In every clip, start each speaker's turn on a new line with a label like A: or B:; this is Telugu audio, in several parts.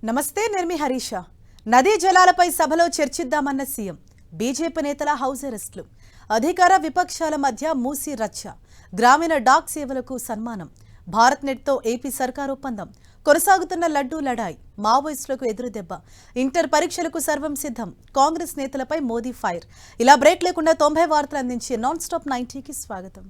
A: నమస్తే నిర్మి హరీష. నదీ జలాలపై సభలో చర్చిద్దామన్న సీఎం. బీజేపీ నేతల హౌస్ అరెస్టులు. అధికార విపక్షాల మధ్య మూసి రచ్చ. గ్రామీణ డాక్ సేవలకు సన్మానం. భారత్ నెట్తో ఏపీ సర్కార్ ఒప్పందం. కొనసాగుతున్న లడ్డూ లడాయ్. మావోయిస్టులకు ఎదురుదెబ్బ. ఇంటర్ పరీక్షలకు సర్వం సిద్ధం. కాంగ్రెస్ నేతలపై మోదీ ఫైర్. ఇలా బ్రేక్ లేకుండా 90 వార్తలు అందించే నాన్ స్టాప్ 90కి స్వాగతం.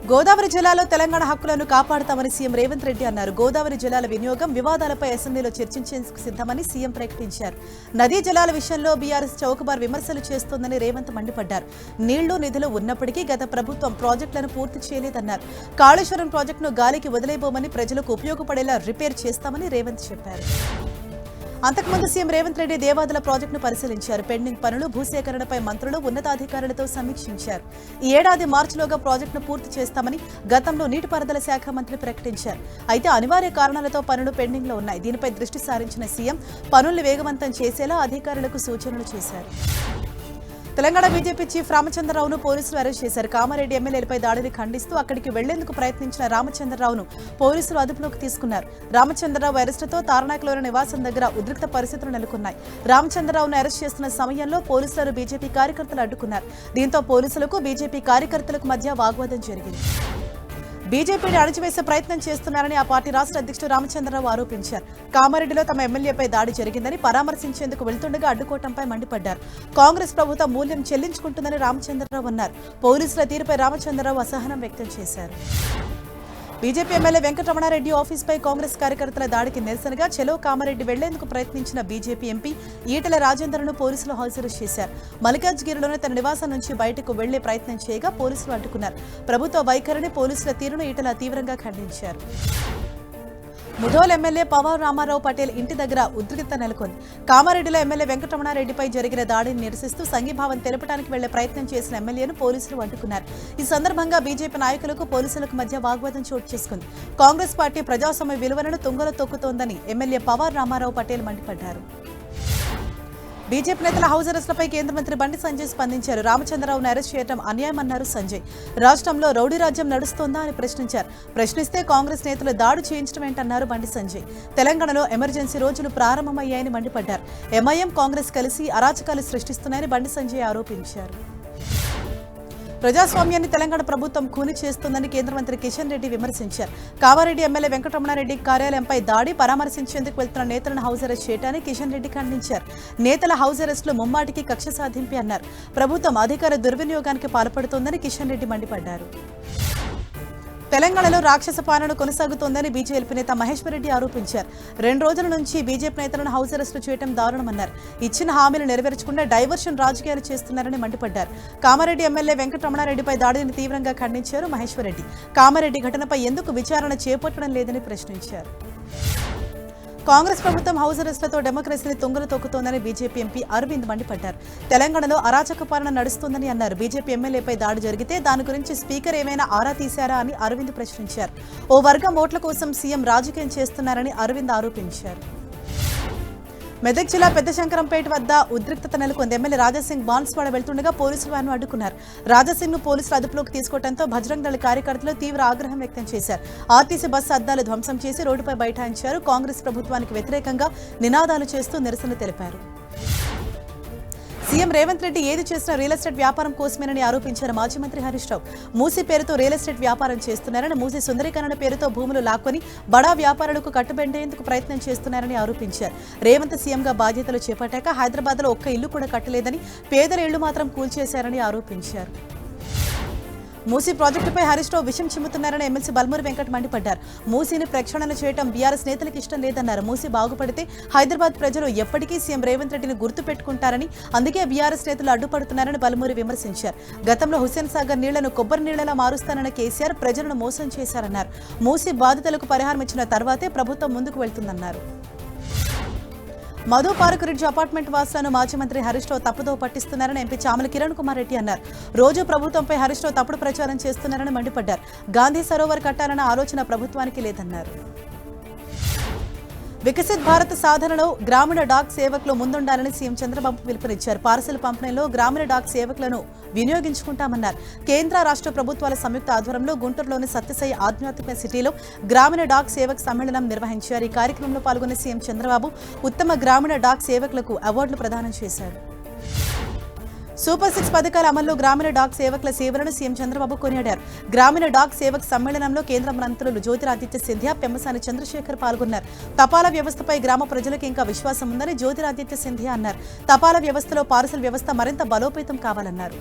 A: గోదావరి జిల్లాలో తెలంగాణ హక్కులను కాపాడుతామని సీఎం రేవంత్ రెడ్డి అన్నారు. గోదావరి జలాల వినియోగం వివాదాలపై అసెంబ్లీలో చర్చించేందుకు సిద్ధమని సీఎం ప్రకటించారు. నదీ జలాల విషయంలో బీఆర్ఎస్ చౌకబార్ విమర్శలు చేస్తోందని రేవంత్ మండిపడ్డారు. నీళ్లు నిధులు ఉన్నప్పటికీ గత ప్రభుత్వం ప్రాజెక్టులను పూర్తి చేయలేదన్నారు. కాళేశ్వరం ప్రాజెక్టును గాలికి వదిలేబోమని ప్రజలకు ఉపయోగపడేలా రిపేర్ చేస్తామని రేవంత్ చెప్పారు. అంతకుముందు సీఎం రేవంత్ రెడ్డి దేవాదుల ప్రాజెక్టును పరిశీలించారు. పెండింగ్ పనులు, భూసేకరణపై మంత్రులు, ఉన్నతాధికారులతో సమీక్షించారు. ఈ ఏడాది మార్చిలోగా ప్రాజెక్టును పూర్తి చేస్తామని గతంలో నీటిపారుదల శాఖ మంత్రి ప్రకటించారు. అయితే అనివార్య కారణాలతో పనులు పెండింగ్ లో ఉన్నాయి. దీనిపై దృష్టి సారించిన సీఎం పనులను వేగవంతం చేసేలా అధికారులకు సూచనలు చేశారు. తెలంగాణ బీజేపీ చీఫ్ రామచంద్రరావును పోలీసులు అరెస్ట్ చేశారు. కామారెడ్డి ఎమ్మెల్యేలపై దాడిని ఖండిస్తూ అక్కడికి వెళ్లేందుకు ప్రయత్నించిన రామచంద్రరావును పోలీసులు అదుపులోకి తీసుకున్నారు. రామచంద్రరావు అరెస్టుతో తార్నాకలోని నివాసం దగ్గర ఉద్రిక్త పరిస్థితులు నెలకొన్నాయి. రామచంద్రరావును అరెస్ట్ చేస్తున్న సమయంలో పోలీసులను బీజేపీ కార్యకర్తలు అడ్డుకున్నారు. దీంతో పోలీసులకు బీజేపీ కార్యకర్తలకు మధ్య వాగ్వాదం జరిగింది. బీజేపీని అణచివేసే ప్రయత్నం చేస్తున్నారని ఆ పార్టీ రాష్ట్ర అధ్యక్షుడు రామచంద్రరావు ఆరోపించారు. కామారెడ్డిలో తమ ఎమ్మెల్యేపై దాడి జరిగిందని పరామర్శించేందుకు వెళ్తుండగా అడ్డుకోవడంపై మండిపడ్డారు. కాంగ్రెస్ ప్రభుత్వం మూల్యం చెల్లించుకుంటుందని రామచంద్రరావు అన్నారు. పోలీసుల తీరుపై రామచంద్రరావు అసహనం వ్యక్తం చేశారు. బీజేపీ ఎమ్మెల్యే వెంకటరమణారెడ్డి ఆఫీస్పై కాంగ్రెస్ కార్యకర్తల దాడికి నిరసనగా చెలో కామారెడ్డి వెళ్లేందుకు ప్రయత్నించిన బీజేపీ ఎంపీ ఈటెల రాజేందర్ను పోలీసులు హాజరు చేశారు. మల్లికాజ్గిరిలోనే తన నివాసం నుంచి బయటకు వెళ్లే ప్రయత్నం చేయగా పోలీసులు అడ్డుకున్నారు. ప్రభుత్వ వైఖరిని, పోలీసుల తీరును ఈటెల తీవ్రంగా ఖండించారు. ముధోల్ ఎమ్మెల్యే పవార్ రామారావు పటేల్ ఇంటి దగ్గర ఉద్రిక్తత నెలకొంది. కామారెడ్డిలో ఎమ్మెల్యే వెంకటరమణారెడ్డిపై జరిగిన దాడిని నిరసిస్తూ సంఘీభావం తెలపడానికి వెళ్లే ప్రయత్నం చేసిన ఎమ్మెల్యేను పోలీసులు అడ్డుకున్నారు. ఈ సందర్భంగా బీజేపీ నాయకులకు, పోలీసులకు మధ్య వాగ్వాదం చోటు చేసుకుంది. కాంగ్రెస్ పార్టీ ప్రజాస్వామ్య విలువలను తుంగలో తొక్కుతోందని ఎమ్మెల్యే పవార్ రామారావు పటేల్ మండిపడ్డారు. బీజేపీ నేతల హౌస్ అరెస్టులపై కేంద్ర మంత్రి బండి సంజయ్ స్పందించారు. రామచంద్రరావును అరెస్ట్ చేయడం అన్యాయమన్నారు సంజయ్. రాష్ట్రంలో రౌడీ రాజ్యం నడుస్తోందా అని ప్రశ్నించారు. ప్రశ్నిస్తే కాంగ్రెస్ నేతలు దాడి చేయించడం ఏంటన్నారు బండి సంజయ్. తెలంగాణలో ఎమర్జెన్సీ రోజులు ప్రారంభమయ్యాయని మండిపడ్డారు. ఎంఐఎం, కాంగ్రెస్ కలిసి అరాచకాలు సృష్టిస్తున్నాయని బండి సంజయ్ ఆరోపించారు. ప్రజాస్వామ్యాన్ని తెలంగాణ ప్రభుత్వం ఖూనీ చేస్తుందని కేంద్ర మంత్రి కిషన్ రెడ్డి విమర్శించారు. కామారెడ్డి ఎమ్మెల్యే వెంకటరమణారెడ్డి కార్యాలయంపై దాడి, పరామర్శించేందుకు వెళ్తున్న నేతలను హౌస్ అరెస్ట్ చేయడాన్ని కిషన్ రెడ్డి ఖండించారు. నేతల హౌస్ అరెస్టులు ముమ్మాటికి కక్ష సాధింపి అన్నారు. ప్రభుత్వం అధికార దుర్వినియోగానికి పాల్పడుతోందని కిషన్ రెడ్డి మండిపడ్డారు. తెలంగాణలో రాక్షస పాలన కొనసాగుతోందని బీజేపీ నేత మహేశ్వర్ రెడ్డి ఆరోపించారు. 2 రోజుల నుంచి బీజేపీ నేతలను హౌస్ అరెస్టు చేయడం దారుణమన్నారు. ఇచ్చిన హామీలు నెరవేర్చకుండా డైవర్షన్ రాజకీయాలు చేస్తున్నారని మండిపడ్డారు. కామారెడ్డి ఎమ్మెల్యే వెంకటరమణారెడ్డిపై దాడిని తీవ్రంగా ఖండించారు మహేశ్వర్ రెడ్డి. కామారెడ్డి ఘటనపై ఎందుకు విచారణ చేపట్టడం లేదని ప్రశ్నించారు. కాంగ్రెస్ ప్రభుత్వం హౌస్ అరెస్టులతో డెమోక్రసీని తుంగలు తొక్కుతోందని బీజేపీ ఎంపీ అరవింద్ మండిపడ్డారు. తెలంగాణలో అరాచక పాలన నడుస్తోందని అన్నారు. బీజేపీ ఎమ్మెల్యేపై దాడి జరిగితే దాని గురించి స్పీకర్ ఏమైనా ఆరా తీశారా అని అరవింద్ ప్రశ్నించారు. ఓ వర్గం ఓట్ల కోసం సీఎం రాజకీయం చేస్తున్నారని అరవింద్ ఆరోపించారు. మెదక్ జిల్లా పెద్ద శంకరంపేట వద్ద ఉద్రిక్తత నెలకొంది. ఎమ్మెల్యే రాజాసింగ్ బాన్స్వాడ వెళ్తుండగా పోలీసులు వారిని అడ్డుకున్నారు. రాజాసింగ్ ను పోలీసులు అదుపులోకి తీసుకోవడంతో బజరంగ్ దళ కార్యకర్తలు తీవ్ర ఆగ్రహం వ్యక్తం చేశారు. ఆర్టీసీ బస్సు అద్దాలు ధ్వంసం చేసి రోడ్డుపై బైఠాయించారు. కాంగ్రెస్ ప్రభుత్వానికి వ్యతిరేకంగా నినాదాలు చేస్తూ నిరసన తెలిపారు. సీఎం రేవంత్ రెడ్డి ఏది చేసినా రియల్ ఎస్టేట్ వ్యాపారం కోసమేనని ఆరోపించారు మాజీ మంత్రి హరీష్ రావు. మూసీ పేరుతో రియల్ ఎస్టేట్ వ్యాపారం చేస్తున్నారని, మూసీ సుందరీకరణ పేరుతో భూములు లాక్కొని బడా వ్యాపారులకు కట్టుబెట్టేందుకు ప్రయత్నం చేస్తున్నారని ఆరోపించారు. రేవంత్ సీఎంగా బాధ్యతలు చేపట్టాక హైదరాబాద్లో ఒక్క ఇల్లు కూడా కట్టలేదని, పేదల ఇళ్లు మాత్రం కూల్చేశారని ఆరోపించారు. మూసీ ప్రాజెక్టుపై హరీష్ రావు విషం చిమ్ముతున్నారని ఎమ్మెల్సీ బల్మూరి వెంకట్ మండిపడ్డారు. మూసీని ప్రక్షాళన చేయడం బీఆర్ఎస్ నేతలకు ఇష్టం లేదన్నారు. మూసీ బాగుపడితే హైదరాబాద్ ప్రజలు ఎప్పటికీ సీఎం రేవంత్ రెడ్డిని గుర్తు పెట్టుకుంటారని, అందుకే బీఆర్ఎస్ నేతలు అడ్డుపడుతున్నారని బల్మూరి విమర్శించారు. గతంలో హుస్సేన్ సాగర్ నీళ్లను కొబ్బరి నీళ్లలా మారుస్తానన్న కేసీఆర్ ప్రజలను మోసం చేశారన్నారు. మూసీ బాధితులకు పరిహారం ఇచ్చిన తర్వాతే ప్రభుత్వం ముందుకు వెళ్తుందన్నారు. మధు పార్క్ రిడ్జ్ అపార్ట్మెంట్ వాసులను మాజీ మంత్రి హరీష్ రావు తప్పుదో పట్టిస్తున్నారని ఎంపీ చామల కిరణ్ కుమార్ రెడ్డి అన్నారు. రోజు ప్రభుత్వంపై హరీష్ రావు తప్పుడు ప్రచారం చేస్తున్నారని మండిపడ్డారు. గాంధీ సరోవర్ కట్టాలన్న ఆలోచన ప్రభుత్వానికి లేదన్నారు. వికసిత్ భారత్ సాధనలో గ్రామీణ డాక్ సేవకులు ముందుండాలని సీఎం చంద్రబాబు పిలుపునిచ్చారు. పార్సల్ పంపిణీలో గ్రామీణ డాక్ సేవకులను వినియోగించుకుంటామన్నారు. కేంద్ర రాష్ట్ర ప్రభుత్వాల సంయుక్త ఆధ్వర్యంలో గుంటూరులోని సత్యసాయి ఆధ్యాత్మిక సిటీలో గ్రామీణ డాక్ సేవక్ సమ్మేళనం నిర్వహించారు. ఈ కార్యక్రమంలో పాల్గొన్న సీఎం చంద్రబాబు ఉత్తమ గ్రామీణ డాక్ సేవకులకు అవార్డులు ప్రదానం చేశారు. సూపర్ 6 పథకాల అమల్లో గ్రామీణ డాక్ సేవకుల సేవలను సీఎం చంద్రబాబు కొనియాడారు. గ్రామీణ డాక్ సేవక్ సమ్మేళనంలో కేంద్ర మంత్రులు జ్యోతిరాదిత్య సింధియా, పెమ్మసాని చంద్రశేఖర్ పాల్గొన్నారు. తపాలా వ్యవస్థపై గ్రామ ప్రజలకు ఇంకా విశ్వాసం ఉందని జ్యోతిరాదిత్య సింధియా అన్నారు. తపాలా వ్యవస్థలో పార్సల్ వ్యవస్థ మరింత బలోపేతం కావాలన్నారు.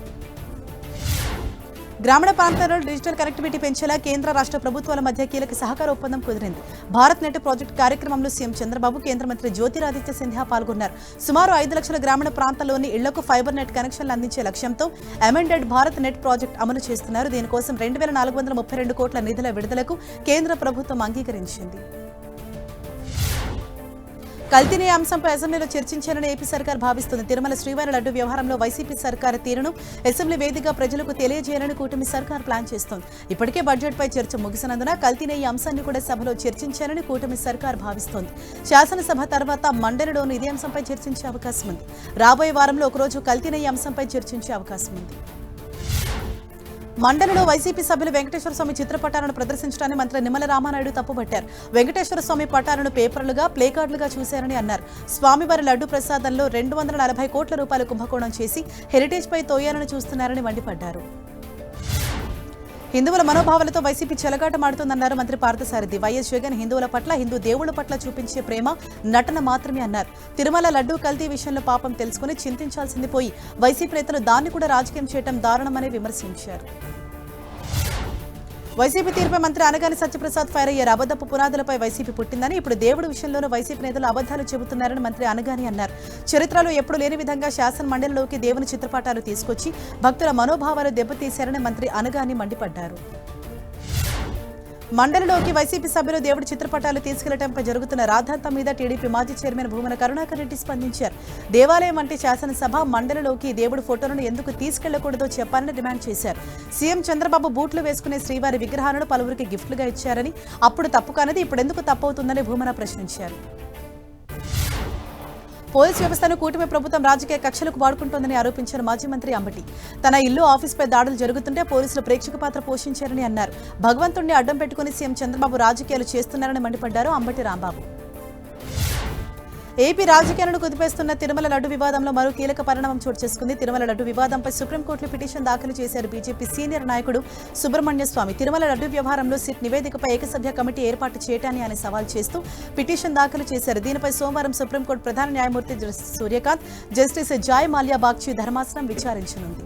A: గ్రామీణ ప్రాంతాల్లో డిజిటల్ కనెక్టివిటీ పెంచేలా కేంద్ర రాష్ట్ర ప్రభుత్వాల మధ్య కీలక సహకార ఒప్పందం కుదిరింది. భారత్ నెట్ ప్రాజెక్టు కార్యక్రమంలో సీఎం చంద్రబాబు, కేంద్ర మంత్రి జ్యోతిరాదిత్య సింధియా పాల్గొన్నారు. సుమారు 5 లక్షల గ్రామీణ ప్రాంతాల్లోని ఇళ్లకు ఫైబర్ నెట్ కనెక్షన్లు అందించే లక్ష్యంతో అమెండెడ్ భారత్ నెట్ ప్రాజెక్టు అమలు చేస్తున్నారు. దీనికోసం 2432 కోట్ల నిధుల విడుదలకు కేంద్ర ప్రభుత్వం అంగీకరించింది. కల్తీ అంశంపై అసెంబ్లీలో చర్చించాలని ఏపీ సర్కార్ భావిస్తుంది. తిరుమల శ్రీవారి లడ్డు వ్యవహారంలో వైసీపీ సర్కారు తీరును అసెంబ్లీ వేదికగా ప్రజలకు తెలియజేయాలని కూటమి సర్కార్ ప్లాన్ చేస్తోంది. ఇప్పటికే బడ్జెట్పై చర్చ ముగిసినందున కల్తీ అంశాన్ని కూడా సభలో చర్చించాలని కూటమి సర్కార్ భావిస్తోంది. శాసనసభ తర్వాత మండలిలోనూ ఇదే అంశంపై చర్చించే అవకాశం ఉంది. రాబోయే వారంలో ఒకరోజు కల్తీ అంశంపై చర్చించే అవకాశం ఉంది. మండలిలో వైసీపీ సభ్యులు వెంకటేశ్వర స్వామి చిత్రపటాలను ప్రదర్శించడాన్ని మంత్రి నిమ్మల రామానాయుడు తప్పుపట్టారు. వెంకటేశ్వర స్వామి పటాలను పేపర్లుగా, ప్లేకార్డులుగా చూశారని అన్నారు. స్వామివారి లడ్డు ప్రసాదంలో 240 కోట్ల రూపాయల కుంభకోణం చేసి హెరిటేజ్పై తోయాలని చూస్తున్నారని మండిపడ్డారు. హిందువుల మనోభావాలతో వైసీపీ చెలగాటమాడుతోందన్నారు మంత్రి పార్థసారథి. వైఎస్ జగన్ హిందువుల పట్ల, హిందూ దేవుళ్ల పట్ల చూపించే ప్రేమ నటన మాత్రమే అన్నారు. తిరుమల లడ్డూ కల్తీ విషయంలో పాపం తెలుసుకుని చింతించాల్సింది పోయి వైసీపీ నేతలు దాన్ని కూడా రాజకీయం చేయడం దారుణమని విమర్శించారు. వైసీపీ తీరుపై మంత్రి అనగాని సత్యప్రసాద్ ఫైర్ అయ్యారు. అబద్ధపు పునాదులపై వైసీపీ పుట్టిందని, ఇప్పుడు దేవుడి విషయంలోనూ వైసీపీ నేతలు అబద్ధాలు చెబుతున్నారని మంత్రి అనగాని అన్నారు. చరిత్రలో ఎప్పుడు లేని విధంగా శాసన మండలిలోకి దేవుని చిత్రపటాలు తీసుకొచ్చి భక్తుల మనోభావాలు దెబ్బతీశారని మంత్రి అనగాని మండిపడ్డారు. మండలిలోకి వైసీపీ సభ్యులు దేవుడి చిత్రపటాలు తీసుకెళ్లడంపై జరుగుతున్న రాద్ధాంతం మీద టీడీపీ మాజీ చైర్మన్ భూమన కరుణాకర్ రెడ్డి స్పందించారు. దేవాలయం అంటే శాసనసభ, మండలిలోకి దేవుడి ఫోటోలను ఎందుకు తీసుకెళ్లకూడదో చెప్పాలని డిమాండ్ చేశారు. సీఎం చంద్రబాబు బూట్లు వేసుకునే శ్రీవారి విగ్రహాలను పలువురికి గిఫ్ట్లుగా ఇచ్చారని, అప్పుడు తప్పు కానిది ఇప్పుడెందుకు తప్పవుతుందని భూమన ప్రశ్నించారు. పోలీస్ వ్యవస్థను కూటమి ప్రభుత్వం రాజకీయ కక్షలకు వాడుకుంటోందని ఆరోపించారు మాజీ మంత్రి అంబటి. తన ఇల్లు, ఆఫీసుపై దాడులు జరుగుతుంటే పోలీసులు ప్రేక్షక పాత్ర పోషించారని అన్నారు. భగవంతుడిని అడ్డం పెట్టుకుని సీఎం చంద్రబాబు రాజకీయాలు చేస్తున్నారని మండిపడ్డారు అంబటి రాంబాబు. ఏపీ రాజకీయాలను కుదిపేస్తున్న తిరుమల లడ్డు వివాదంలో మరో కీలక పరిణామం చోటు చేసుకుంది. తిరుమల లడ్డు వివాదంపై సుప్రీంకోర్టులో పిటిషన్ దాఖలు చేశారు బీజేపీ సీనియర్ నాయకుడు సుబ్రహ్మణ్య స్వామి. తిరుమల లడ్డు వ్యవహారంలో సిట్ నివేదికపై ఏకసభ్య కమిటీ ఏర్పాటు చేయటాన్ని ఆయన సవాల్ చేస్తూ పిటిషన్ దాఖలు చేశారు. దీనిపై సోమవారం సుప్రీంకోర్టు ప్రధాన న్యాయమూర్తి సూర్యకాంత్, జస్టిస్ జాయ్ మాల్యా బాగ్చి ధర్మాసనం విచారించనుంది.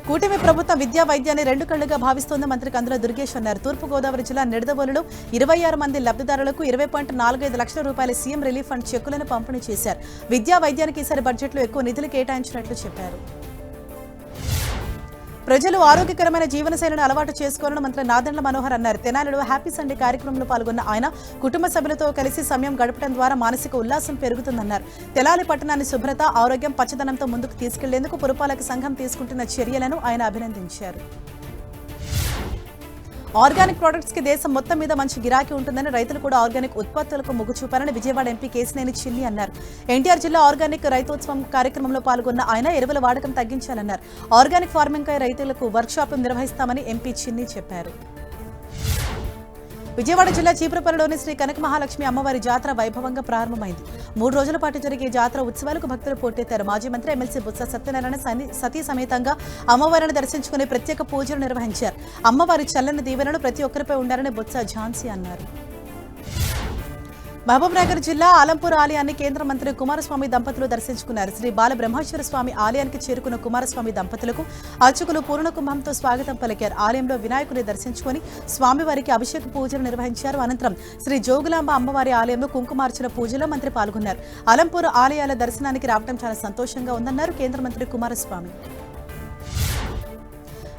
A: కూటమి ప్రభుత్వం విద్యా వైద్యాన్ని 2 కళ్లుగా భావిస్తోందని మంత్రి కందుల దుర్గేష్ అన్నారు. తూర్పుగోదావరి జిల్లా నిడదవోలులో 26 మంది లబ్ధిదారులకు 20.45 లక్షల రూపాయల సీఎం రిలీఫ్ ఫండ్ చెక్కులను పంపిణీ చేశారు. విద్యా వైద్యానికి ఈసారి బడ్జెట్లో ఎక్కువ నిధులు కేటాయించినట్లు చెప్పారు. ప్రజలు ఆరోగ్యకరమైన జీవనశైలిని అలవాటు చేసుకోవాలని మంత్రి నాదెండ్ల మనోహర్ అన్నారు. తెనాలిలో హ్యాపీ సండే కార్యక్రమంలో పాల్గొన్న ఆయన కుటుంబ సభ్యులతో కలిసి సమయం గడపడం ద్వారా మానసిక ఉల్లాసం పెరుగుతుందన్నారు. తెనాలి పట్టణాన్ని శుభ్రత, ఆరోగ్యం, పచ్చదనంతో ముందుకు తీసుకెళ్లేందుకు పురపాలక సంఘం తీసుకుంటున్న చర్యలను ఆయన అభినందించారు. ఆర్గానిక్ ప్రొడక్ట్స్ కి దేశం మొత్తం మీద మంచి గిరాకీ ఉంటుందని, రైతులు కూడా ఆర్గానిక్ ఉత్పత్తులకు మొగ్గు చూపారని విజయవాడ ఎంపీ కేశినేని చిన్ని అన్నారు. ఎన్టీఆర్ జిల్లా ఆర్గానిక్ రైతోత్సవం కార్యక్రమంలో పాల్గొన్న ఆయన ఎరువుల వాడకం తగ్గించాలన్నారు. ఆర్గానిక్ ఫార్మింగ్ పై రైతులకు వర్క్ షాప్ నిర్వహిస్తామని ఎంపీ చిన్ని చెప్పారు. విజయవాడ జిల్లా చీపురపల్లిలోని శ్రీ కనక మహాలక్ష్మి అమ్మవారి జాతర వైభవంగా ప్రారంభమైంది. 3 రోజుల పాటు జరిగే జాతర ఉత్సవాలకు భక్తులు పోటెత్తారు. మాజీ మంత్రి ఎమ్మెల్సీ బొత్స సత్యనారాయణ సతీ సమేతంగా అమ్మవారిని దర్శించుకుని ప్రత్యేక పూజలు నిర్వహించారు. అమ్మవారి చల్లని దీవెనలు ప్రతి ఒక్కరిపై ఉండాలని బొత్స ఝాన్సీ అన్నారు. మహబూబ్నగర్ జిల్లా ఆలంపూర్ ఆలయాన్ని కేంద్ర మంత్రి కుమారస్వామి దంపతులు దర్శించుకున్నారు. శ్రీ బాలబ్రహ్మేశ్వర స్వామి ఆలయానికి చేరుకున్న కుమారస్వామి దంపతులకు అర్చకులు పూర్ణకుంభంతో స్వాగతం పలికారు. ఆలయంలో వినాయకుని దర్శించుకుని స్వామివారికి అభిషేక పూజలు నిర్వహించారు. అనంతరం శ్రీ జోగులాంబ అమ్మవారి ఆలయంలో కుంకుమార్చన పూజలో మంత్రి పాల్గొన్నారు. ఆలంపూర్ ఆలయాల దర్శనానికి రావడం చాలా సంతోషంగా ఉందన్నారు కేంద్ర మంత్రి కుమారస్వామి.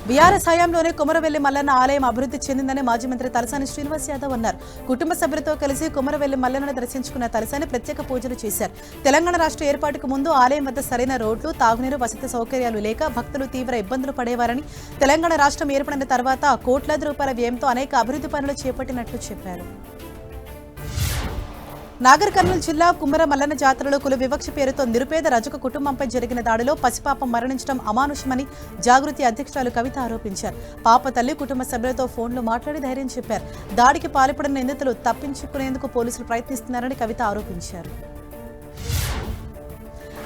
A: బీఆర్ఎస్ హయాంలోనే కొమరవెల్లి మల్లన్న ఆలయం అభివృద్ధి చెందిందని మాజీ మంత్రి తలసాని శ్రీనివాస్ యాదవ్ అన్నారు. కుటుంబ సభ్యులతో కలిసి కొమరవెల్లి మల్లన్నను దర్శించుకున్న తలసాని ప్రత్యేక పూజలు చేశారు. తెలంగాణ రాష్ట్ర ఏర్పాటుకు ముందు ఆలయం వద్ద సరైన రోడ్లు, తాగునీరు, వసతి సౌకర్యాలు లేక భక్తులు తీవ్ర ఇబ్బందులు పడేవారని, తెలంగాణ రాష్ట్రం ఏర్పడిన తర్వాత కోట్లాది రూపాయల వ్యయంతో అనేక అభివృద్ధి పనులు చేపట్టినట్లు చెప్పారు. నాగర్ కర్నూలు జిల్లా కుమ్మర మల్లన్న జాతరలో కుల వివక్ష పేరుతో నిరుపేద రజక కుటుంబంపై జరిగిన దాడిలో పసిపాప మరణించడం అమానుషమని జాగృతి అధ్యక్షురాలు కవిత ఆరోపించారు. పాప తల్లి కుటుంబ సభ్యులతో ఫోన్లో మాట్లాడి ధైర్యం చెప్పారు. దాడికి పాల్పడిన నిందితులు తప్పించుకునేందుకు పోలీసులు ప్రయత్నిస్తున్నారని కవిత ఆరోపించారు.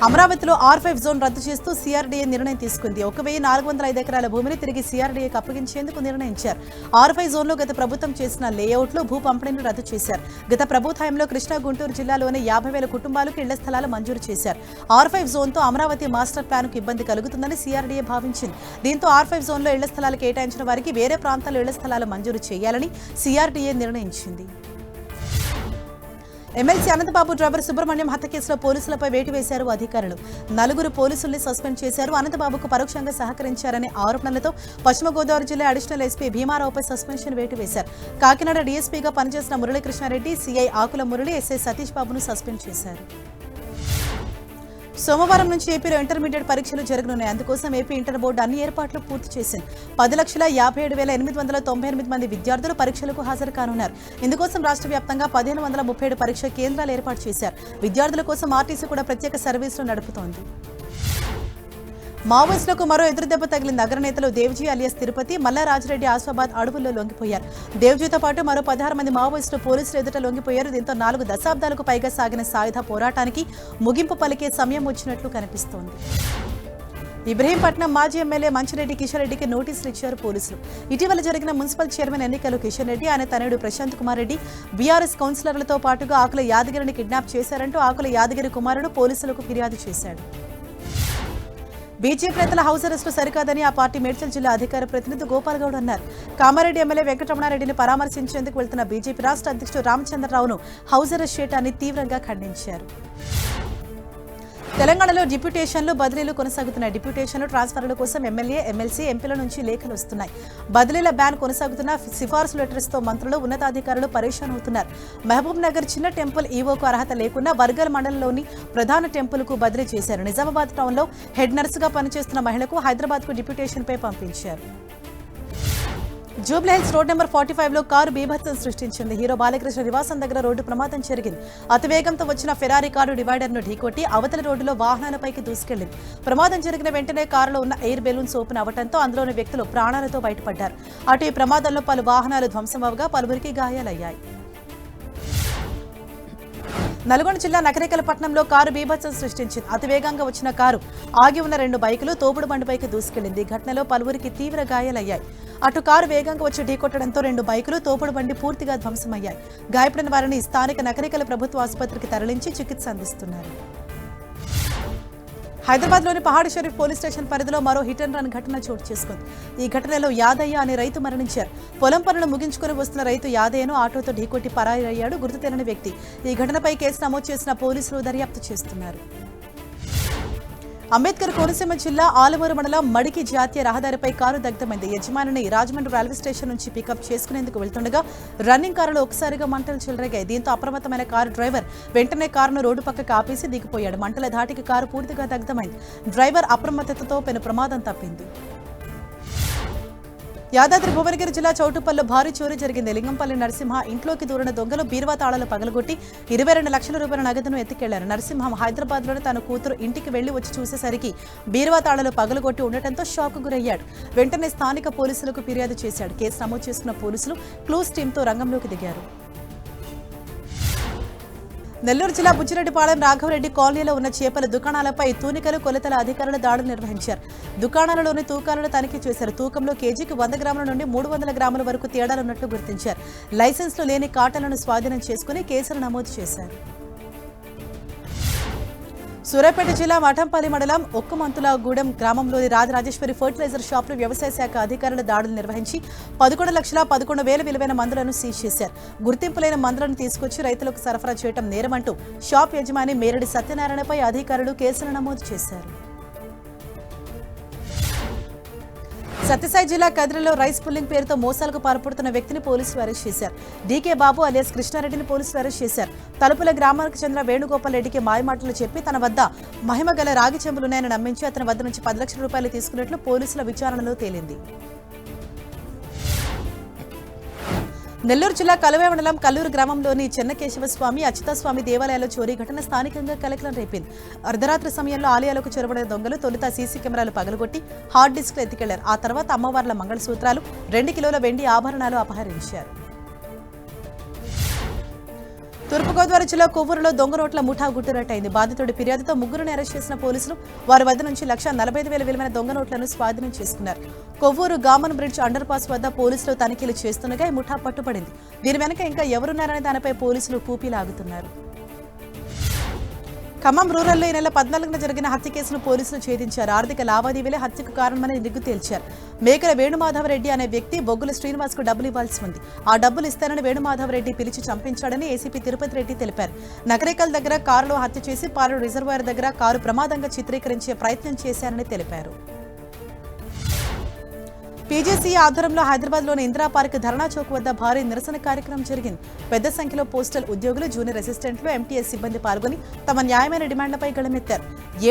A: అమరావతిలో R5 జోన్ రద్దు చేస్తూ CRDA నిర్ణయం తీసుకుంది. 1405 ఎకరాల భూమిని తిరిగి CRDAకు అప్పగించేందుకు నిర్ణయించారు. R5 జోన్లో గత ప్రభుత్వం చేసిన లేఅవుట్లు భూ పంపిణీని రద్దు చేశారు. గత ప్రభుత్వంలో కృష్ణా గుంటూరు జిల్లాలోని 50,000 కుటుంబాలకు ఇళ్ల స్థలాలు మంజూరు చేశారు. R5 జోన్తో అమరావతి మాస్టర్ ప్లాన్కు ఇబ్బంది కలుగుతుందని CRDA భావించింది. దీంతో R5 జోన్లో ఇళ్ల స్థలాలు కేటాయించిన వారికి వేరే ప్రాంతాల్లో ఇళ్ల స్థలాలు మంజూరు చేయాలని CRDA నిర్ణయించింది. ఎమ్మెల్సీ అనంతబాబు డ్రైవర్ సుబ్రహ్మణ్యం హత్య కేసులో పోలీసులపై వేటు వేశారు అధికారులు. 4 పోలీసుల్ని సస్పెండ్ చేశారు. అనంతబాబుకు పరోక్షంగా సహకరించారనే ఆరోపణలతో పశ్చిమ గోదావరి జిల్లా అడిషనల్ ఎస్పీ భీమారావుపై సస్పెన్షన్ వేటు వేశారు. కాకినాడ డీఎస్పీగా పనిచేసిన మురళీకృష్ణారెడ్డి, సిఐ ఆకుల మురళి, ఎస్ఐ సతీష్ బాబును సస్పెండ్ చేశారు. సోమవారం నుంచి ఏపీలో ఇంటర్మీడియట్ పరీక్షలు జరగనున్నాయి. అందుకోసం ఏపీ ఇంటర్ బోర్డు అన్ని ఏర్పాట్లు పూర్తి చేసింది. 10,57,898 మంది విద్యార్థులు పరీక్షలకు హాజరు కానున్నారు. ఇందుకోసం రాష్ట్ర వ్యాప్తంగా 1,537 పరీక్ష కేంద్రాలు ఏర్పాటు చేశారు. విద్యార్థుల కోసం ఆర్టీసీ కూడా ప్రత్యేక సర్వీసులు నడుపుతోంది. మావోయిస్టులకు మరో ఎదురుదెబ్బ తగిలిన నగర నేతలు దేవ్జీ అలియాస్ తిరుపతి, మల్లా రాజిరెడ్డి ఆసిఫాబాద్ అడవుల్లో లొంగిపోయారు. దేవ్జీతో పాటు మరో 16 మంది మావోయిస్టులు పోలీసులు ఎదుట లొంగిపోయారు. దీంతో 4 దశాబ్దాలకు పైగా సాగిన సాయుధ పోరాటానికి ముగింపు పలికే సమయం వచ్చినట్లు కనిపిస్తోంది. ఇబ్రహీంపట్నం మాజీ ఎమ్మెల్యే మంచిరెడ్డి కిషన్ రెడ్డికి నోటీసులు ఇచ్చారు పోలీసులు. ఇటీవల జరిగిన మున్సిపల్ చైర్మన్ ఎన్నికలు కిషన్ రెడ్డి, ఆయన తనయుడు ప్రశాంత్ కుమార్ రెడ్డి బీఆర్ఎస్ కౌన్సిలర్లతో పాటుగా ఆకుల యాదగిరిని కిడ్నాప్ చేశారంటూ ఆకుల యాదగిరి కుమారుడు పోలీసులకు ఫిర్యాదు చేశాడు. బీజేపీ నేతల హౌస్ అరెస్టు సరికాదని ఆ పార్టీ మేడ్చల్ జిల్లా అధికార ప్రతినిధి గోపాల్ గౌడ్ అన్నారు. కామారెడ్డి ఎమ్మెల్యే వెంకటరమణారెడ్డిని పరామర్శించేందుకు వెళ్తున్న బీజేపీ రాష్ట్ర అధ్యక్షుడు రామచంద్రరావును హౌస్ అరెస్ట్ చేయడాన్ని తీవ్రంగా ఖండించారు. తెలంగాణలో డిప్యూటేషన్లు బదిలీలు కొనసాగుతున్నాయి. డిప్యూటేషన్లు ట్రాన్స్ఫర్ల కోసం ఎమ్మెల్యే, ఎమ్మెల్సీ, ఎంపీల నుంచి లేఖలు వస్తున్నాయి. బదిలీల బ్యాన్ కొనసాగుతున్న సిఫార్సు లెటర్స్తో మంత్రులు, ఉన్నతాధికారులు పరేషాన్ అవుతున్నారు. మహబూబ్ నగర్ చిన్న టెంపుల్ ఈవోకు అర్హత లేకుండా వర్గల్ మండలంలోని ప్రధాన టెంపుల్కు బదిలీ చేశారు. నిజామాబాద్ టౌన్లో హెడ్ నర్సుగా పనిచేస్తున్న మహిళకు హైదరాబాద్కు డిప్యూటేషన్పై పంపించారు. జూబ్లీహిల్స్ రోడ్ నెంబర్ 45లో కారు బీభత్సం సృష్టించింది. హీరో బాలకృష్ణ నివాసం దగ్గర రోడ్డు ప్రమాదం జరిగింది. అతివేగంతో వచ్చిన ఫెరారీ కారు డివైడర్ను ఢీకొట్టి అవతలి రోడ్డులో వాహనాలపైకి దూసుకెళ్లింది. ప్రమాదం జరిగిన వెంటనే కారులో ఉన్న ఎయిర్ బెలూన్స్ ఓపెన్ అవ్వడంతో అందులోని వ్యక్తులు ప్రాణాలతో బయటపడ్డారు. అటు ఈ ప్రమాదంలో పలు వాహనాలు ధ్వంసమవగా పలువురికి గాయాలయ్యాయి. నల్గొండ జిల్లా నకరేకలపట్నంలో కారు బీభత్సం సృష్టించింది. అతివేగంగా వచ్చిన కారు ఆగి ఉన్న 2 బైకులు తోపుడు బండిపైకి దూసుకెళ్లింది. ఈ ఘటనలో పలువురికి తీవ్ర గాయాలయ్యాయి. అటు కారు వేగంగా వచ్చి ఢీకొట్టడంతో 2 బైకులు, తోపుడు బండి పూర్తిగా ధ్వంసమయ్యాయి. గాయపడిన వారిని స్థానిక నకరేకల ప్రభుత్వ ఆసుపత్రికి తరలించి చికిత్స అందిస్తున్నారు. హైదరాబాద్లోని పహాడ్ షరీఫ్ పోలీస్ స్టేషన్ పరిధిలో మరో హిట్ అండ్ రన్ ఘటన చోటు చేసుకుంది. ఈ ఘటనలో యాదయ్య అనే రైతు మరణించారు. పొలం పనులు ముగించుకుని వస్తున్న రైతు యాదయ్యను ఆటోతో ఢీకొట్టి పరారయ్యాడు గుర్తు తెలియని వ్యక్తి. ఈ ఘటనపై కేసు నమోదు చేసిన పోలీసులు దర్యాప్తు చేస్తున్నారు. అంబేద్కర్ కోనసీమ జిల్లా ఆలమూరు మండలం మడికి జాతీయ రహదారిపై కారు దగ్ధమైంది. యజమానిని రాజమండ్రి రైల్వే స్టేషన్ నుంచి పికప్ చేసుకునేందుకు వెళ్తుండగా రన్నింగ్ కారులో ఒకసారిగా మంటలు చెలరేగాయి. దీంతో అప్రమత్తమైన కారు డ్రైవర్ వెంటనే కారును రోడ్డు పక్కకు ఆపేసి దిగిపోయాడు. మంటల ధాటికి కారు పూర్తిగా దగ్ధమైంది. డ్రైవర్ అప్రమత్తతతో పెను ప్రమాదం తప్పింది. యాదాద్రి భువనగిరి జిల్లా చౌటుప్పల్లో భారీ చోరీ జరిగింది. లింగంపల్లి నరసింహ ఇంట్లోకి దూరిన దొంగలు బీరువా తాళాలు పగలగొట్టి 22 లక్షల రూపాయల నగదును ఎత్తుకెళ్లారు. నరసింహం హైదరాబాద్లోని తన కూతురు ఇంటికి వెళ్లి వచ్చి చూసేసరికి బీరువా తాళాలు పగలగొట్టి ఉండటంతో షాక్ గురయ్యాడు. వెంటనే స్థానిక పోలీసులకు ఫిర్యాదు చేశాడు. కేసు నమోదు చేసుకున్న పోలీసులు క్లూస్ టీంతో రంగంలోకి దిగారు. నెల్లూరు జిల్లా బుచ్చిరెడ్డిపాళెం రాఘవరెడ్డి కాలనీలో ఉన్న చేపల దుకాణాలపై తూనికలు, కొలతల అధికారులు దాడులు నిర్వహించారు. దుకాణాలలోని తూకాలను తనిఖీ చేశారు. తూకంలో కేజీకి 100 గ్రాముల నుండి 300 గ్రాముల వరకు తేడాలున్నట్లు గుర్తించారు. లైసెన్స్లు లేని కాటన్లను స్వాధీనం చేసుకుని కేసులు నమోదు చేశారు. సూర్యాపేట జిల్లా మఠంపల్లి మండలం ఒక్కమంతులగూడెం గ్రామంలోని రాజరాజేశ్వరి ఫర్టిలైజర్ షాప్లో వ్యవసాయ శాఖ అధికారులు దాడులు నిర్వహించి 11,11,000 విలువైన మందులను సీజ్ చేశారు. గుర్తింపు లేని మందులను తీసుకొచ్చి రైతులకు సరఫరా చేయడం నేరమంటూ షాప్ యజమాని మేరడి సత్యనారాయణపై అధికారులు కేసులు నమోదు చేశారు. సత్యసాయి జిల్లా కదిరిలో రైస్ పుల్లింగ్ పేరుతో మోసాలకు పాల్పడుతున్న వ్యక్తిని పోలీసులు అరెస్ట్ చేశారు. డీకే బాబు అలియాస్ కృష్ణారెడ్డిని పోలీసులు అరెస్ట్ చేశారు. తలుపుల గ్రామానికి చెందిన వేణుగోపాల్ రెడ్డికి మాయమాటలు చెప్పి తన వద్ద మహిమగల రాగి చెంబులున్నాయని నమ్మించి అతని వద్ద నుంచి 10 లక్షల రూపాయలు తీసుకున్నట్లు పోలీసుల విచారణలో తేలింది. నెల్లూరు జిల్లా కలువే మండలం కల్లూరు గ్రామంలోని చెన్నకేశవస్వామి అచ్యుతస్వామి దేవాలయాల్లో చోరీ ఘటన స్థానికంగా కలకలం రేపింది. అర్ధరాత్రి సమయంలో ఆలయాలకు చొరబడిన దొంగలు తొలుత సీసీ కెమెరాలు పగలగొట్టి హార్డ్ డిస్క్లు ఎత్తుకెళ్లారు. ఆ తర్వాత అమ్మవార్ల మంగళసూత్రాలు 2 కిలోల వెండి ఆభరణాలు అపహరించారు. తూర్పుగోదావరి జిల్లా కొవ్వూరులో దొంగ నోట్ల ముఠా గుట్టురట్టయింది. బాధితుడి ఫిర్యాదుతో ముగ్గురుని అరెస్ట్ చేసిన పోలీసులు వారి వద్ద నుంచి 1,45,000 విలువైన దొంగ నోట్లను స్వాధీనం చేసుకున్నారు. Kovvur Gammon bridge under pass వద్ద పోలీసులు తనిఖీలు చేస్తుండగా ఈ ముఠా పట్టుబడింది. దీని వెనక ఇంకా ఎవరున్నారనే దానిపై పోలీసులు కూపీలాగుతున్నారు. ఖమ్మం రూరల్లో ఈ నెల 14న జరిగిన హత్య కేసును పోలీసులు ఛేదించారు. ఆర్థిక లావాదేవీలే హత్యకు కారణమని నిగ్గు తేల్చారు. మేకల వేణుమాధవరెడ్డి అనే వ్యక్తి బొగ్గుల శ్రీనివాస్ కు డబ్బులు ఇవ్వాల్సి ఉంది. ఆ డబ్బులు ఇస్తానని వేణుమాధవరెడ్డి పిలిచి చంపించాడని ఏసీపీ తిరుపతి రెడ్డి తెలిపారు. నకరేకల్ దగ్గర కారులో హత్య చేసి పాలెం రిజర్వాయర్ దగ్గర కారు ప్రమాదంగా చిత్రీకరించే ప్రయత్నం చేశారని తెలిపారు. పీజేసీ ఆధ్వర్యంలో హైదరాబాద్లోని ఇందిరా పార్క్ ధర్నా చౌక్ వద్ద భారీ నిరసన కార్యక్రమం జరిగింది. పెద్ద సంఖ్యలో పోస్టల్ ఉద్యోగులు, జూనియర్ అసిస్టెంట్లు, ఎంటీఎస్ సిబ్బంది పాల్గొని తమ న్యాయమైన డిమాండ్లపై గళమెత్తారు.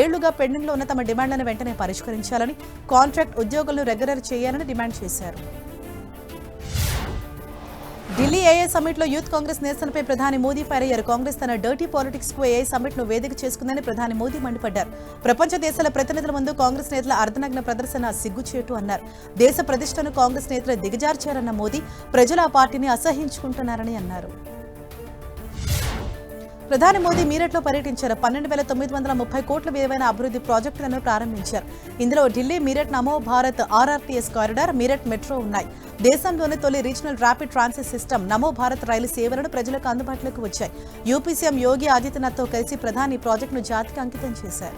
A: ఏళ్లుగా పెండింగ్లో ఉన్న తమ డిమాండ్లను వెంటనే పరిష్కరించాలని, కాంట్రాక్ట్ ఉద్యోగులను రెగ్యులర్ చేయాలని డిమాండ్ చేశారు. ఢిల్లీ ఏఐ సమ్మిట్ లో యూత్ కాంగ్రెస్ నిరసనపై ప్రధాని మోదీ ఫైర్ అయ్యారు. కాంగ్రెస్ తన డర్టీ పాలిటిక్స్ కు ఏఐ సమ్మిట్ ను వేదిక చేసుకుందని ప్రధాని మోదీ మండిపడ్డారు. ప్రపంచ దేశాల ప్రతినిధుల ముందు కాంగ్రెస్ నేతల అర్ధనగ్న ప్రదర్శన సిగ్గుచేటు అన్నారు. దేశ ప్రతిష్టను కాంగ్రెస్ నేతలు దిగజార్చారన్న మోదీ ప్రజలు ఆ పార్టీని అసహ్యించుకుంటున్నారని అన్నారు. ప్రధాని మోదీ మీరట్లో పర్యటించారు. 12,930 కోట్ల విలువైన అభివృద్ధి ప్రాజెక్టులను ప్రారంభించారు. ఇందులో ఢిల్లీ మీరట్ నమో Bharat RRTS corridor, Meerut metro ఉన్నాయి. దేశంలోని తొలి రీజనల్ ర్యాపిడ్ ట్రాన్సిట్ సిస్టమ్ నమో భారత్ రైలు సేవలను ప్రజలకు అందుబాటులోకి వచ్చాయి. యూపీ సీఎం యోగి ఆదిత్యనాథ్తో కలిసి ప్రధాని ప్రాజెక్టును జాతికి అంకితం చేశారు.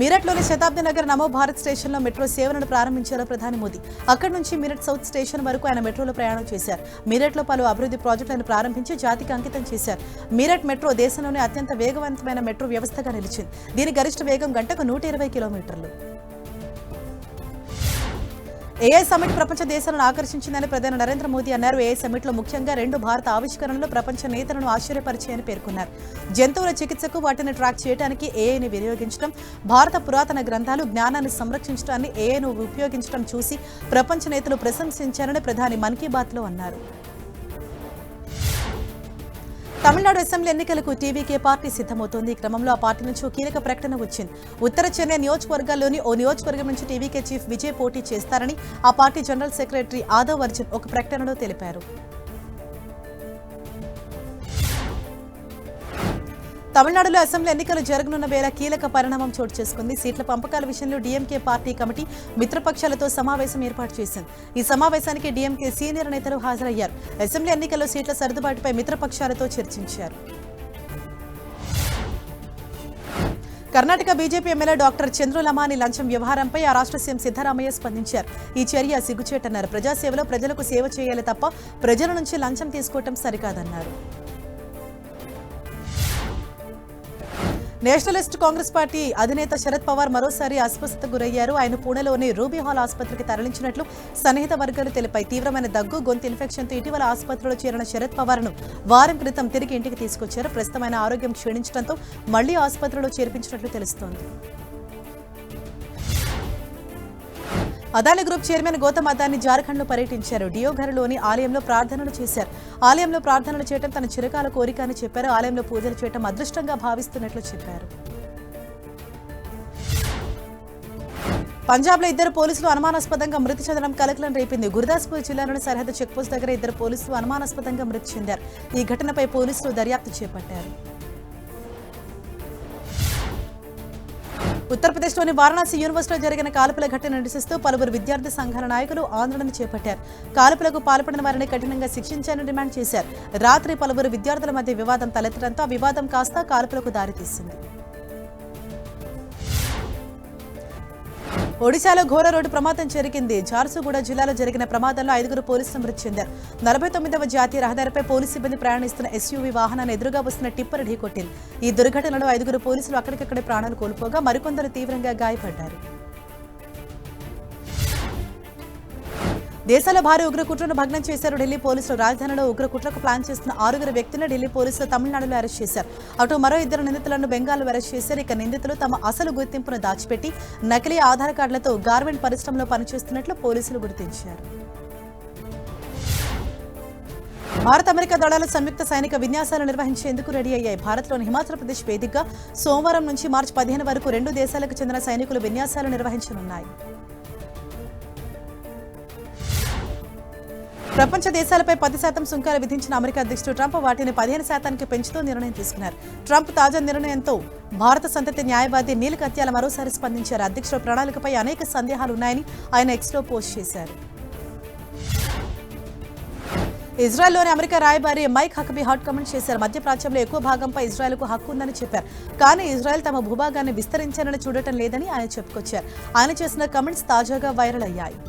A: మీరట్లోని శతాబ్ది నగర్ నమో భారత్ స్టేషన్లో మెట్రో సేవలను ప్రారంభించారు ప్రధాని మోదీ. అక్కడి నుంచి మీరట్ సౌత్ స్టేషన్ వరకు ఆయన మెట్రోలో ప్రయాణం చేశారు. మీరట్లో పలు అభివృద్ధి ప్రాజెక్టులను ప్రారంభించి జాతికి అంకితం చేశారు. మీరట్ మెట్రో దేశంలోనే అత్యంత వేగవంతమైన మెట్రో వ్యవస్థగా నిలిచింది. దీని గరిష్ట వేగం గంటకు 120 కిలోమీటర్లు. ఏఐ సమ్మిట్ ప్రపంచ దేశాలను ఆకర్షించిందని ప్రధాని నరేంద్ర మోదీ అన్నారు. ఏఐ సమ్మిట్ లో ముఖ్యంగా 2 భారత ఆవిష్కరణలు ప్రపంచ నేతలను ఆశ్చర్యపరిచాయని పేర్కొన్నారు. జంతువుల చికిత్సకు వాటిని ట్రాక్ చేయడానికి ఏఐని వినియోగించడం, భారత పురాతన గ్రంథాలు, జ్ఞానాన్ని సంరక్షించడాన్ని ఏఐను ఉపయోగించడం చూసి ప్రపంచ నేతలు ప్రశంసించారని ప్రధాని మన్ కీ బాత్ లో అన్నారు. తమిళనాడు అసెంబ్లీ ఎన్నికలకు టీవీకే పార్టీ సిద్ధమవుతోంది. ఈ క్రమంలో ఆ పార్టీ నుంచి కీలక ప్రకటన వచ్చింది. ఉత్తర చెన్నై నియోజకవర్గాల్లోని ఓ నియోజకవర్గం నుంచి టీవీకే చీఫ్ విజయ్ పోటీ చేస్తారని ఆ పార్టీ జనరల్ సెక్రటరీ ఆదవ్ అర్జున్ ఒక ప్రకటనలో తెలిపారు. తమిళనాడులో అసెంబ్లీ ఎన్నికలు జరగనున్న వేళ కీలక పరిణామం చోటు చేసుకుంది. సీట్ల పంపకాల విషయంలో డీఎంకే పార్టీ కమిటీ మిత్రపక్షాలతో సమావేశం ఏర్పాటు చేసింది. ఈ సమావేశానికి డీఎంకే సీనియర్ నేతలు హాజరయ్యారు. అసెంబ్లీ ఎన్నికల్లో సీట్ల సర్దుబాటుపై మిత్రపక్షాలతో చర్చించారు. కర్ణాటక బీజేపీ ఎమ్మెల్యే డాక్టర్ చంద్రులమాని లంచం వ్యవహారంపై ఆ రాష్ట్ర సీఎం సిద్ధరామయ్య స్పందించారు. ఈ చర్య సిగ్గుచేటన్నారు. ప్రజాసేవలో ప్రజలకు సేవ చేయాలి తప్ప ప్రజల నుంచి లంచం తీసుకోవటం సరికాదన్నారు. నేషనలిస్ట్ కాంగ్రెస్ పార్టీ అధినేత శరద్ పవార్ మరోసారి అస్వస్థతకు గురయ్యారు. ఆయన పూణేలోని రూబీ హాల్ ఆసుపత్రికి తరలించినట్లు సన్నిహిత వర్గాలు తెలిపాయి. తీవ్రమైన దగ్గు, గొంతు ఇన్ఫెక్షన్తో ఇటీవల ఆసుపత్రిలో చేరిన శరద్ పవార్ను వారం క్రితం తిరిగి ఇంటికి తీసుకొచ్చారు. ప్రస్తుతం ఆయన ఆరోగ్యం క్షీణించడంతో మళ్లీ ఆసుపత్రిలో చేర్పించినట్లు తెలుస్తోంది. అదానీ గ్రూప్ చైర్మన్ గౌతమ్ అదానీ జార్ఖండ్లో పర్యటించారు. డియోఘర్లోని ఆలయంలో ప్రార్థనలు చేశారు. ఆలయంలో ప్రార్థనలు చేయడం తన చిరకాల కోరిక అని చెప్పారు. ఆలయంలో పూజలు చేయడం అదృష్టంగా భావిస్తున్నట్లు చెప్పారు. పంజాబ్లో 2 పోలీసులు అనుమానాస్పదంగా మృతి చెందడం కలకలం రేపింది. గుర్దాస్పూర్ జిల్లాలోని సరిహద్దు చెక్పోస్ట్ దగ్గర 2 పోలీసులు అనుమానాస్పదంగా మృతి చెందారు. ఈ ఘటనపై పోలీసులు దర్యాప్తు చేపట్టారు. ఉత్తరప్రదేశ్లోని వారణాసి యూనివర్సిటీలో జరిగిన కాల్పుల ఘటన నిరసిస్తూ పలువురు విద్యార్థి సంఘాల నాయకులు ఆందోళన చేపట్టారు. కాల్పులకు పాల్పడిన వారిని కఠినంగా శిక్షించాలని డిమాండ్ చేశారు. రాత్రి పలువురు విద్యార్థుల మధ్య వివాదం తలెత్తడంతో ఆ వివాదం కాస్త కాల్పులకు దారితీసింది. ఒడిశాలో ఘోర రోడ్డు ప్రమాదం జరిగింది. జార్సుగూడ జిల్లాలో జరిగిన ప్రమాదంలో 5 పోలీసులు మృతి చెందారు. 49వ జాతీయ రహదారిపై పోలీసు సిబ్బంది ప్రయాణిస్తున్న ఎస్యూవీ వాహనాన్ని ఎదురుగా వస్తున్న టిప్పర్ ఢీకొట్టింది. ఈ దుర్ఘటనలో 5 పోలీసులు అక్కడికక్కడే ప్రాణాలు కోల్పోగా మరికొందరు తీవ్రంగా గాయపడ్డారు. దేశంలో భారీ ఉగ్రకుట్రను భగ్నం చేశారు ఢిల్లీ పోలీసులు. రాజధానిలో ఉగ్రకుట్రకు ప్లాన్ చేస్తున్న 6 వ్యక్తులను ఢిల్లీ పోలీసులు తమిళనాడులో అరెస్ట్ చేశారు. అటు మరో 2 నిందితులను బెంగాల్లో అరెస్ట్ చేశారు. ఇక నిందితులు తమ అసలు గుర్తింపును దాచిపెట్టి నకిలీ ఆధార్ కార్డులతో గార్మెంట్ పరిశ్రమలో పనిచేస్తున్నట్లు పోలీసులు గుర్తించారు. భారత్ అమెరికా దళాలు సంయుక్త సైనిక విన్యాసాలు నిర్వహించేందుకు రెడీ అయ్యాయి. భారత్లోని హిమాచల్ ప్రదేశ్ వేదికగా సోమవారం నుంచి మార్చి 15 వరకు 2 దేశాలకు చెందిన సైనికులు విన్యాసాలు నిర్వహించనున్నాయి. ప్రపంచ దేశాలపై 10% సుంకాలు విధించిన అమెరికా అధ్యక్షుడు ట్రంప్ వాటిని 15% పెంచుతూ నిర్ణయం తీసుకున్నారు. ట్రంప్ తాజా నిర్ణయంతో భారత సంతతి న్యాయవాది నీల్ కత్యాల మరోసారి స్పందించారు. అధ్యక్షుడు ప్రణాళికపై అనేక సందేహాలున్నాయని ఆయన ఎక్స్లో పోస్ట్ చేశారు. ఇజ్రాయెల్లోని అమెరికా రాయబారి మైక్ హకబీ హాట్ కామెంట్ చేశారు. మధ్యప్రాచ్యంలో ఎక్కువ భాగంపై ఇజ్రాయెల్కు హక్కు ఉందని చెప్పారు. కానీ ఇజ్రాయెల్ తమ భూభాగాన్ని విస్తరించాలని చూడటం లేదని ఆయన చెప్పుకొచ్చారు. ఆయన చేసిన కామెంట్స్ తాజాగా వైరల్ అయ్యాయి.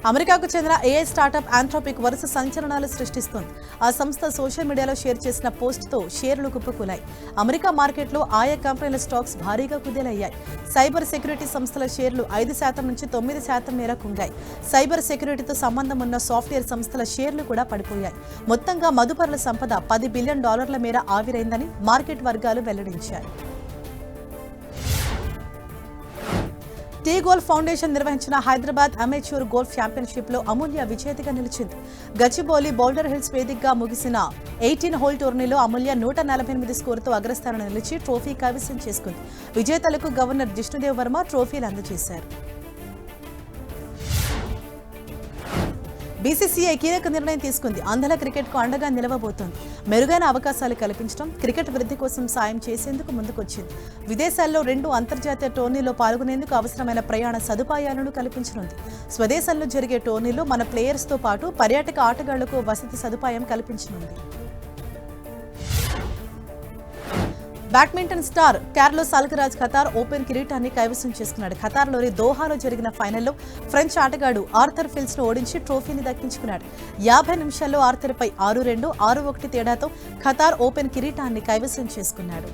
A: అమెరికాకు చెందిన ఏఐ స్టార్టప్ ఆంథ్రోపిక్ వరుస సంచలనాలు సృష్టిస్తోంది. ఆ సంస్థ సోషల్ మీడియాలో షేర్ చేసిన పోస్ట్తో షేర్లు కుప్పకూలాయి. అమెరికా మార్కెట్లో ఆయా కంపెనీల స్టాక్స్ భారీగా కుదేలయ్యాయి. సైబర్ సెక్యూరిటీ సంస్థల షేర్లు 5% నుంచి 9% మేర కుంగాయి. సైబర్ సెక్యూరిటీతో సంబంధం ఉన్న సాఫ్ట్వేర్ సంస్థల షేర్లు కూడా పడిపోయాయి. మొత్తంగా మదుపరుల సంపద $10 బిలియన్ మేర ఆవిరైందని మార్కెట్ వర్గాలు వెల్లడించాయి. టీ గోల్ఫ్ ఫౌండేషన్ నిర్వహించిన హైదరాబాద్ అమేచ్యూర్ గోల్ఫ్ ఛాంపియన్షిప్లో అమూల్య విజేతగా నిలిచింది. గచ్చిబౌలి బౌల్డర్ హిల్స్ వేదికగా ముగిసిన 18 హోల్ టోర్నీలో అమూల్య 148 స్కోరుతో అగ్రస్థానంలో నిలిచి ట్రోఫీ కైవసం చేసుకుంది. విజేతలకు గవర్నర్ జిష్ణుదేవ్ వర్మ ట్రోఫీలు అందజేశారు. బీసీసీఐ కీలక నిర్ణయం తీసుకుంది. అంధల క్రికెట్కు అండగా నిలవబోతోంది. మెరుగైన అవకాశాలు కల్పించడం, క్రికెట్ వృద్ధి కోసం సాయం చేసేందుకు ముందుకొచ్చింది. విదేశాల్లో 2 అంతర్జాతీయ టోర్నీలో పాల్గొనేందుకు అవసరమైన ప్రయాణ సదుపాయాలను కల్పించనుంది. స్వదేశంలో జరిగే టోర్నీలో మన ప్లేయర్స్తో పాటు పర్యాటక ఆటగాళ్లకు వసతి సదుపాయం కల్పించనుంది. Badminton star Carlos Alcaraz Qatar open కిరీటాన్ని కైవసం చేసుకున్నాడు. ఖతార్లోని దోహాలో జరిగిన ఫైనల్లో ఫ్రెంచ్ ఆటగాడు ఆర్థర్ ఫిల్స్ను ఓడించి ట్రోఫీని దక్కించుకున్నాడు. 50 నిమిషాల్లో ఆర్థర్పై 6-2, 6-1 తేడాతో ఖతార్ ఓపెన్ కిరీటాన్ని కైవసం చేసుకున్నాడు.